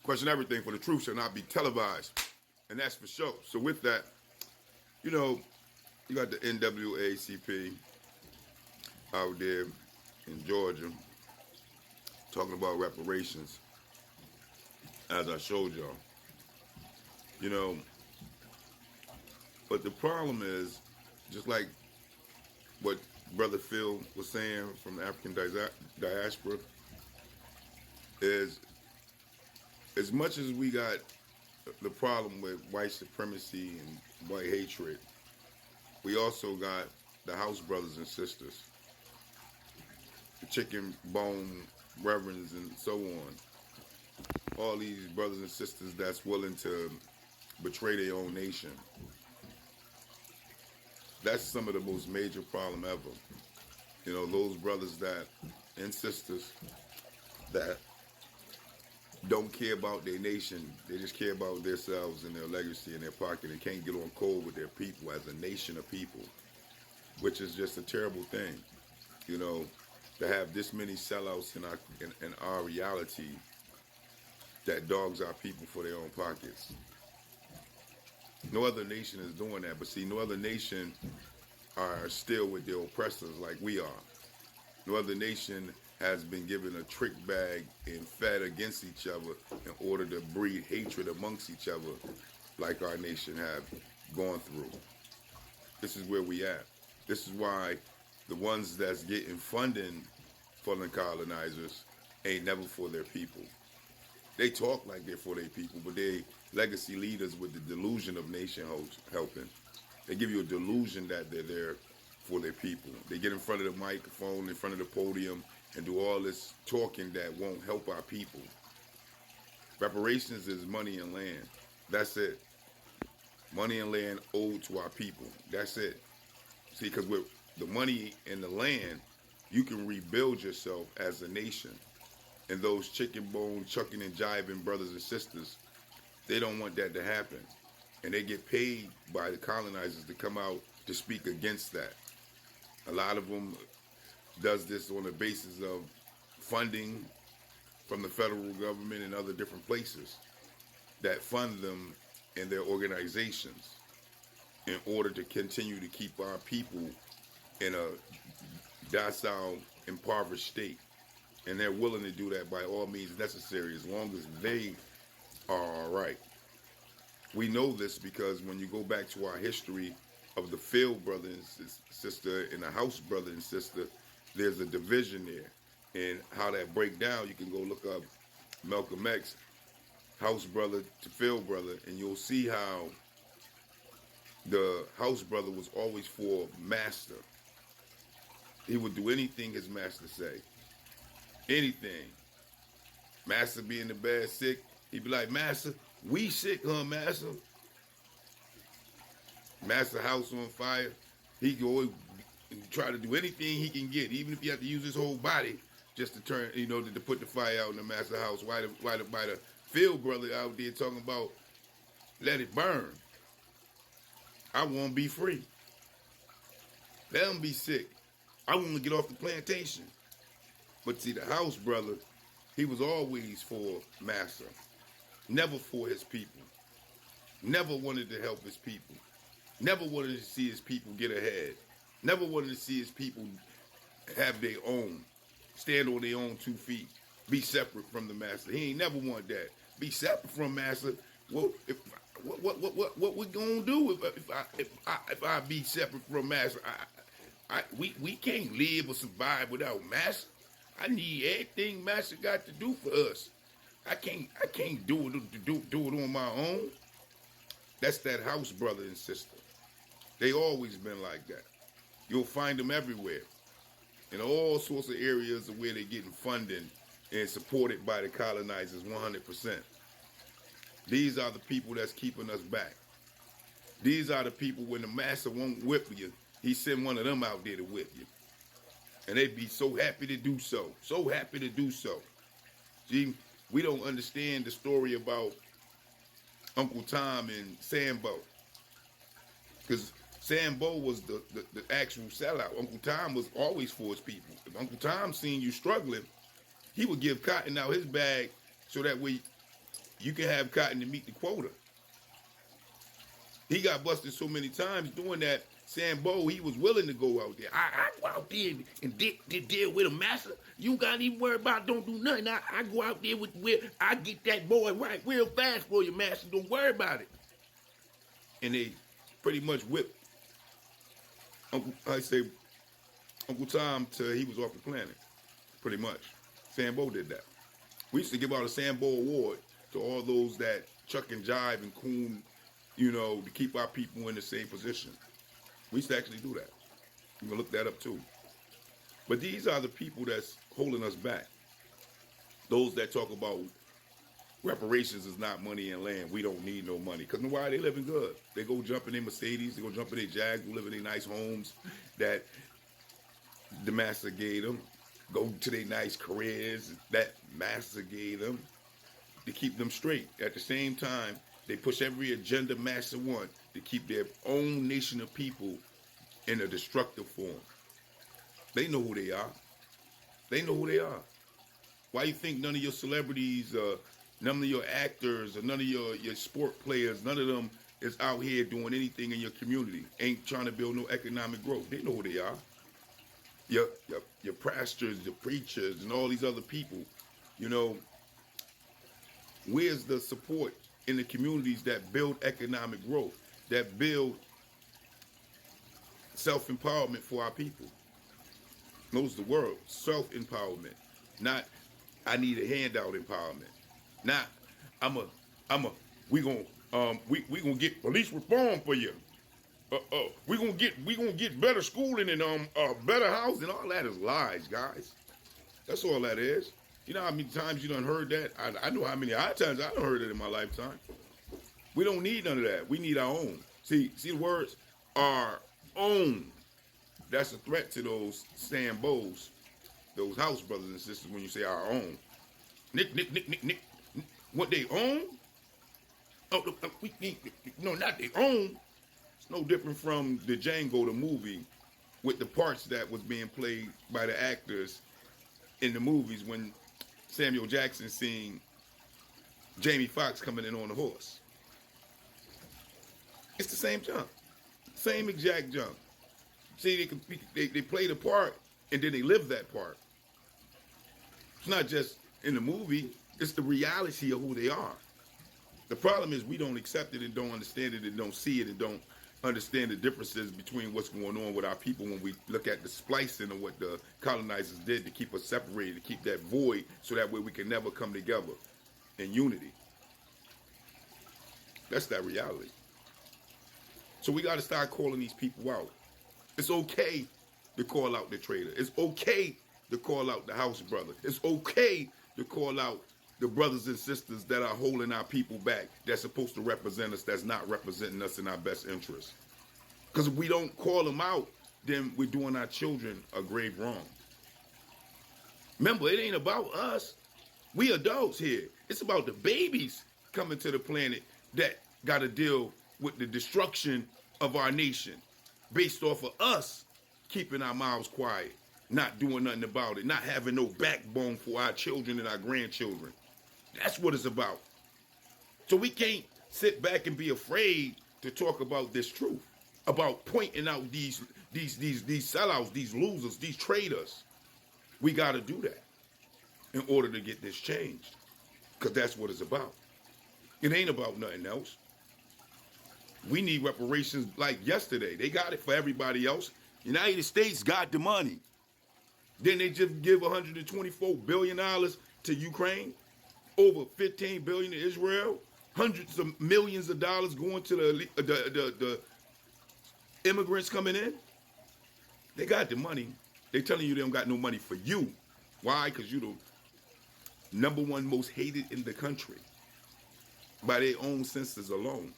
Question everything, for the truth shall not be televised. And that's for sure. So with that, you know, you got the NAACP out there in Georgia talking about reparations, as I showed y'all. You know, but the problem is, just like what Brother Phil was saying from the African diaspora, is as much as we got the problem with white supremacy and white hatred, we also got the house brothers and sisters, the chicken bone reverends and so on. All these brothers and sisters that's willing to betray their own nation. That's some of the most major problem ever. You know, those brothers that and sisters that don't care about their nation. They just care about themselves and their legacy and their pocket. They can't get on code with their people as a nation of people, which is just a terrible thing. You know, to have this many sellouts in our reality that dogs our people for their own pockets. No other nation is doing that, but see, no other nation are still with their oppressors like we are. No other nation has been given a trick bag and fed against each other in order to breed hatred amongst each other like our nation have gone through. This is where we at. This is why the ones that's getting funding for the colonizers ain't never for their people. They talk like they're for their people, but they legacy leaders with the delusion of nation helping. They give you a delusion that they're there for their people. They get in front of the microphone, in front of the podium, and do all this talking that won't help our people. Reparations is money and land. That's it. Money and land owed to our people. That's it. See, because with the money and the land, you can rebuild yourself as a nation. And those chicken bone, chucking and jiving brothers and sisters, they don't want that to happen. And they get paid by the colonizers to come out to speak against that. A lot of them does this on the basis of funding from the federal government and other different places that fund them and their organizations in order to continue to keep our people in a docile, impoverished state. And they're willing to do that by all means necessary as long as they are all right. We know this because when you go back to our history of the field brother and sister and the house brother and sister, there's a division there. And how that break down, you can go look up Malcolm X, house brother to field brother, and you'll see how the house brother was always for master. He would do anything his master say. Anything. Master be in the bed sick, he'd be like, Master, we sick, huh, Master? Master house on fire, he can always try to do anything he can get, even if he have to use his whole body just to turn, to put the fire out in the master house. Why the field brother out there talking about let it burn? I want to be free. Let him be sick. I want to get off the plantation. But see, the house brother, he was always for master, never for his people. Never wanted to help his people. Never wanted to see his people get ahead. Never wanted to see his people have their own, stand on their own 2 feet, be separate from the master. He ain't never want that. Be separate from master. Well, what we gonna do if I be separate from master? We can't live or survive without master. I need everything master got to do for us. I can't do it on my own. That's that house brother and sister. They always been like that. You'll find them everywhere. In all sorts of areas of where they're getting funding and supported by the colonizers 100%. These are the people that's keeping us back. These are the people when the master won't whip you, he send one of them out there to whip you. And they'd be so happy to do so. So happy to do so. See, we don't understand the story about Uncle Tom and Sambo. Because Sambo was the actual sellout. Uncle Tom was always for his people. If Uncle Tom seen you struggling, he would give cotton out his bag so that way you can have cotton to meet the quota. He got busted so many times doing that. Sambo, he was willing to go out there. I go out there and deal with a master. You got to even worry about don't do nothing. I go out there where I get that boy right real fast for you, master. Don't worry about it. And they pretty much whipped Uncle Tom till he was off the planet. Pretty much. Sambo did that. We used to give out a Sambo award to all those that chuck and jive and coon, to keep our people in the same position. We used to actually do that. You can look that up too. But these are the people that's holding us back. Those that talk about reparations is not money and land. We don't need no money. Because why? They living good. They go jump in their Mercedes. They go jump in their Jags. They live in their nice homes that the master gave them. Go to their nice careers that master gave them to keep them straight. At the same time, they push every agenda master want to keep their own nation of people in a destructive form. They know who they are. They know who they are. Why you think none of your celebrities, none of your actors, or none of your sport players, none of them is out here doing anything in your community, ain't trying to build no economic growth? They know who they are. Your pastors, your preachers, and all these other people, where's the support in the communities that build economic growth, that build self-empowerment for our people? Knows the word, self-empowerment, not I need a handout empowerment. Not we gonna get police reform for you. We gonna get better schooling and better housing. All that is lies, guys. That's all that is. You know how many times you done heard that? I know how many times I done heard it in my lifetime. We don't need none of that. We need our own. See the words, our own. That's a threat to those Sambos, those house brothers and sisters when you say our own. Nick. What they own? Oh, no, not they own. It's no different from the Django, the movie, with the parts that was being played by the actors in the movies when Samuel Jackson seen Jamie Foxx coming in on the horse. It's the same jump. Same exact jump. See, they play the part and then they live that part. It's not just in the movie, it's the reality of who they are. The problem is we don't accept it and don't understand it and don't see it and don't understand the differences between what's going on with our people when we look at the splicing of what the colonizers did to keep us separated, to keep that void so that way we can never come together in unity. That's that reality. So we got to start calling these people out. It's okay to call out the traitor. It's okay to call out the house brother. It's okay to call out the brothers and sisters that are holding our people back, that's supposed to represent us, that's not representing us in our best interest. Because if we don't call them out, then we're doing our children a grave wrong. Remember, it ain't about us. We adults here. It's about the babies coming to the planet that got to deal with the destruction of our nation based off of us keeping our mouths quiet, not doing nothing about it, not having no backbone for our children and our grandchildren. That's what it's about. So we can't sit back and be afraid to talk about this truth, about pointing out these sellouts, these losers, these traitors. We got to do that in order to get this changed, because that's what it's about. It ain't about nothing else. We need reparations like yesterday. They got it for everybody else. United States got the money. Then they just give $124 billion to Ukraine, over $15 billion to Israel, hundreds of millions of dollars going to the immigrants coming in. They got the money. They telling you they don't got no money for you. Why? Because you the number one most hated in the country by their own senses alone.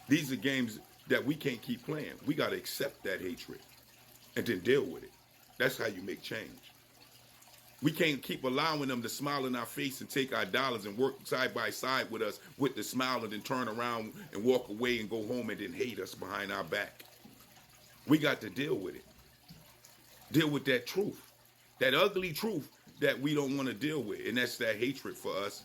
These are games that we can't keep playing. We got to accept that hatred and then deal with it. That's how you make change. We can't keep allowing them to smile in our face and take our dollars and work side by side with us with the smile and then turn around and walk away and go home and then hate us behind our back. We got to deal with it. Deal with that truth, that ugly truth that we don't want to deal with, and that's that hatred for us